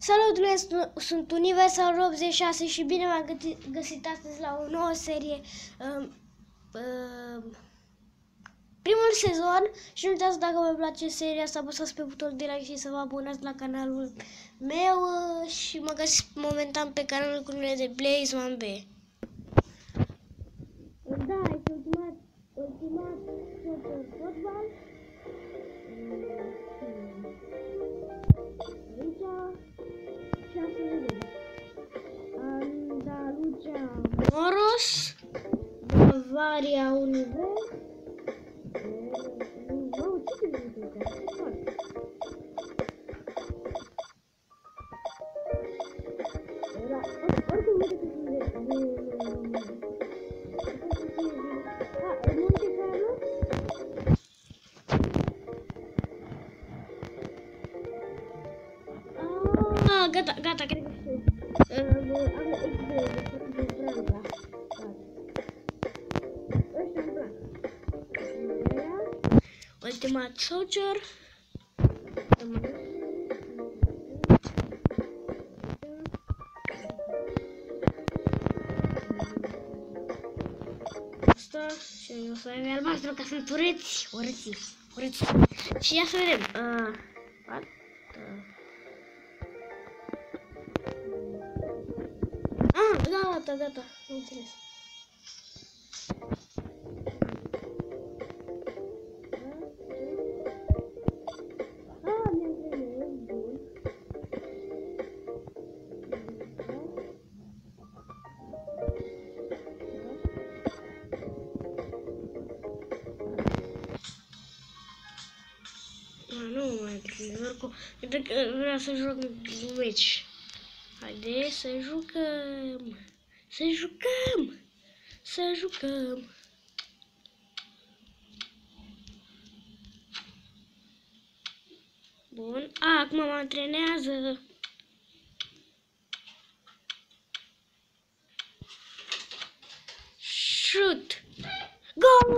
Salut, sunt Universal 86 și bine m-am găsit astăzi la o nouă serie. Primul sezon și nu uitați, dacă vă place seria să apăsați pe butonul de like și să vă abonați la canalul meu și mă găsiți momentan pe canalul cu numele de Blazeman B. Da, este ultimat fotbal. Aici și asta vedem. Andalucea Moros, Bavaria Univers. Wow, ce se zice asta? Da, oricum uite că sunt de Monte Carlo. Gata, cred că știu. Am X de Franța. Ăștia îmi plac. Ultimate Soldier. Asta și o să avem albastru ca sunt urâți. Și ia să vedem. Gata, am înțeles. Mi-am înțeles, bun. Nu mai trebuie, oricum, cred că vreau să joc un meci. Haide să jucăm. Să jucăm. Bun. Acum mă antrenează. Shoot. Gol!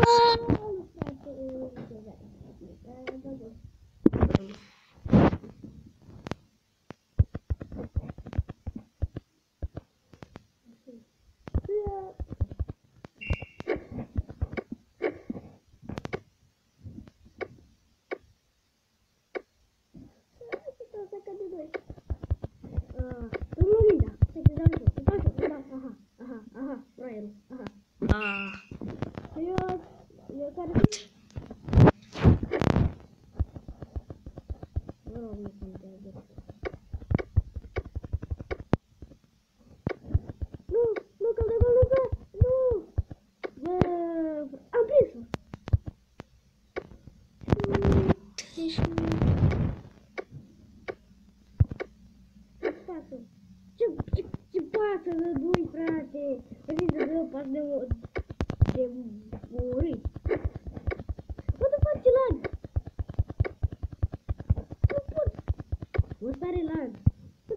Ce pasă de doi, frate! Veniți să dă pas de ori. Bă, de faci lag! Nu pot! O stare lag! Bă,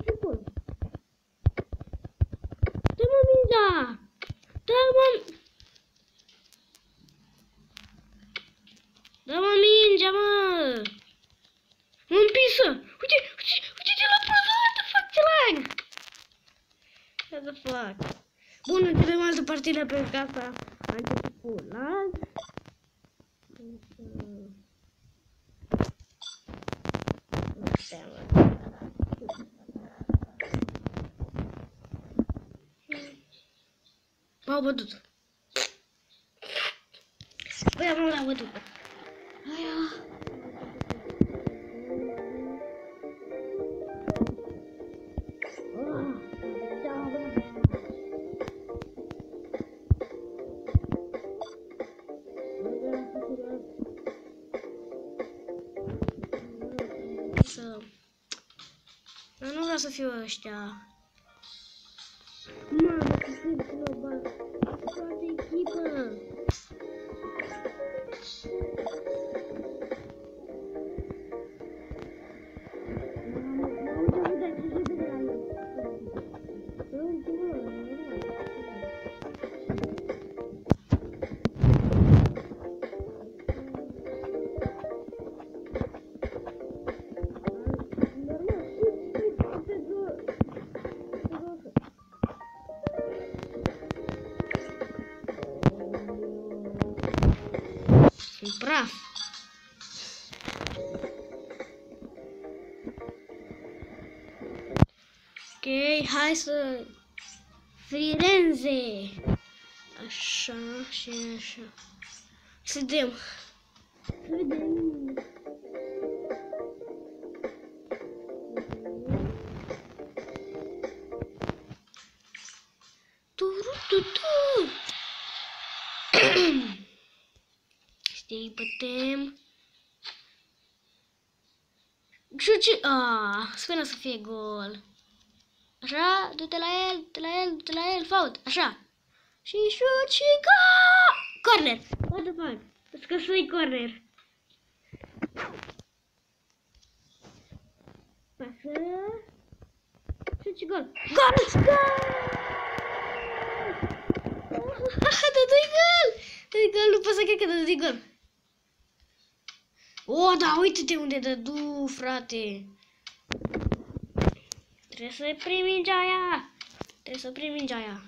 ce pot? Dă-mă mingea! Dă-mă mingea, mă! M-am împinsă! Uite-te la poză! What the fuck? Bun, începem altă partidă pentru că asta a început cu lag. M-au bătut. Băi, m-au bătut. Aia. Nu vreau să fiu ăștia. Mamă, că sunt global. Toată echipă. praf. Ok, hai să... Firenze. Așa și așa. Să vedem. Știi, putem... Șuci... Sper să fie gol. Așa, du-te la el, du-te la el, du-te la el, fault, așa. Și șut și gol! Corner! What the fuck? Îți că să-i corner. Pasă. Șut și gol. Gol! Gol! Dă doi gol! Dă-i gol, nu pot să cred că dă-i gol. O, da, uite-te unde dădu, frate. Trebuie să prind mingea aia. Trebuie să prind mingea aia.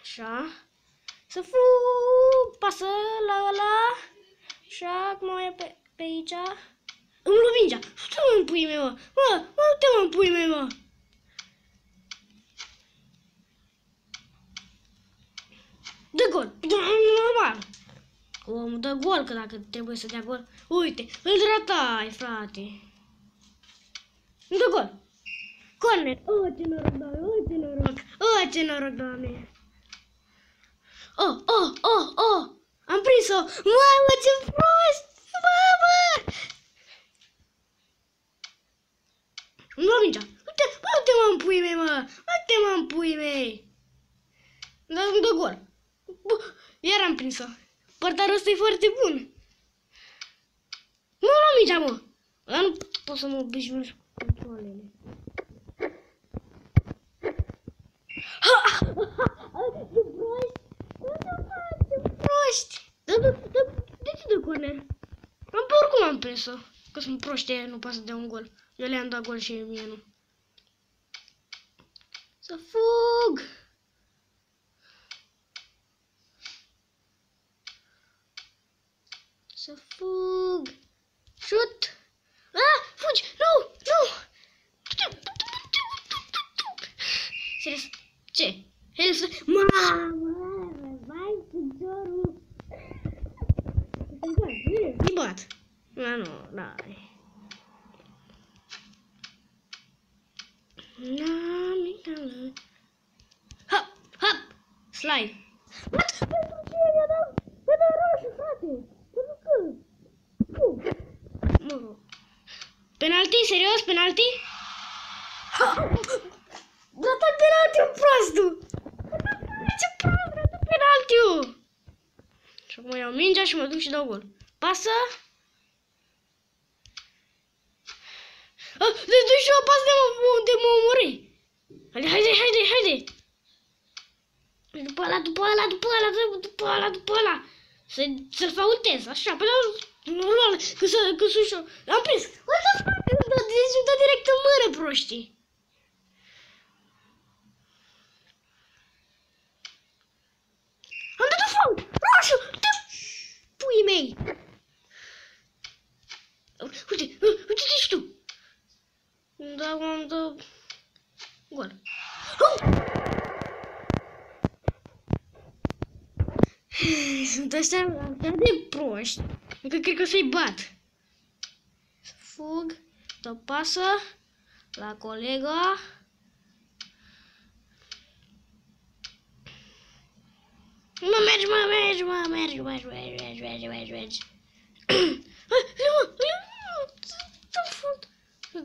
Așa. Să pasă la ăla. Așa, cum o ia pe aici. Îmi luă mingea. Du-te-mă în pui mei, mă. Du-te-mă în pui mei, mă. Dă gol. Normal. Omul dă gol, că dacă trebuie să dea gol. Uite, îl ratai, frate. Îmi dă gol. Corner. Oh, ce noroc, doamne. Oh, ce noroc. Oh, ce noroc, doamne. Oh. Am prins-o. Mamă, ce prost. Mamă. Îmi lua mingea. Uite-mă în pui mei, mă. Uite-mă în pui mei. Îmi dă gol. Iar am prins-o. Portarul ăsta e foarte bun. Nu lua mingea, mă. Dar nu pot să mă obișnuiesc cu controlele. Ce proști! De ce dă corner? Pe oricum am prins-o. Că sunt proști, nu poate să dea un gol. Eu le-am dat gol și mie nu. Să fug! Să fug! Șut! Fugi! Nu! Serios? Ce? Mamă! Vai, piciorul! Îi bat! Nu, dai. Hop! Slide! What? Pentru ce mi-a dat? Mi-a dat roșu, frate! Pentru că? Nu. Penalti? Serios? Penalti? Dat penalti, prostul! Ce prost, dat penalti! Și acum iau mingea și mă duc și dau gol. Pasă! Dă-i și o pasă de mă omori! Haide! După ăla! Să-l faultez, așa, pe la normal, că sunt ușor. L-am prins! What the fuck? Îmi dă direct în mână, proștii! Am dat un fault! Roșu! Puii mei! Uite-te și tu! Da, am dat gol. Sunt ăștia de proști, încă cred că o să-i bat. Să fug, dă pasă la colega. Mergi.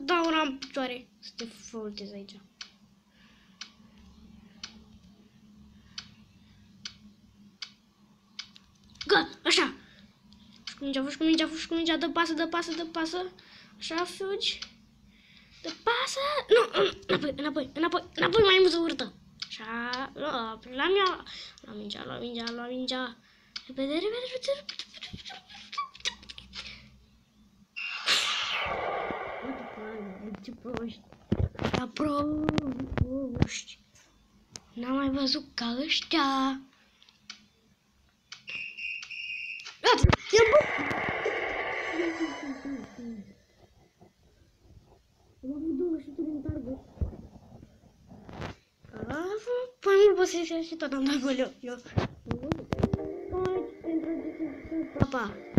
Dau una în picioare să te faultez aici. Gol, așa. Fugi cu mingea, dă pasă. Așa, fugi. Dă pasă. Nu, înapoi, mai mult urtă. Așa, la mingea. Repede. Ce proști. Da, proști. N-am mai văzut ca ăștia. Gata, Am avut 200 din target. Până mult poți să și tot am dat gol eu. Pa!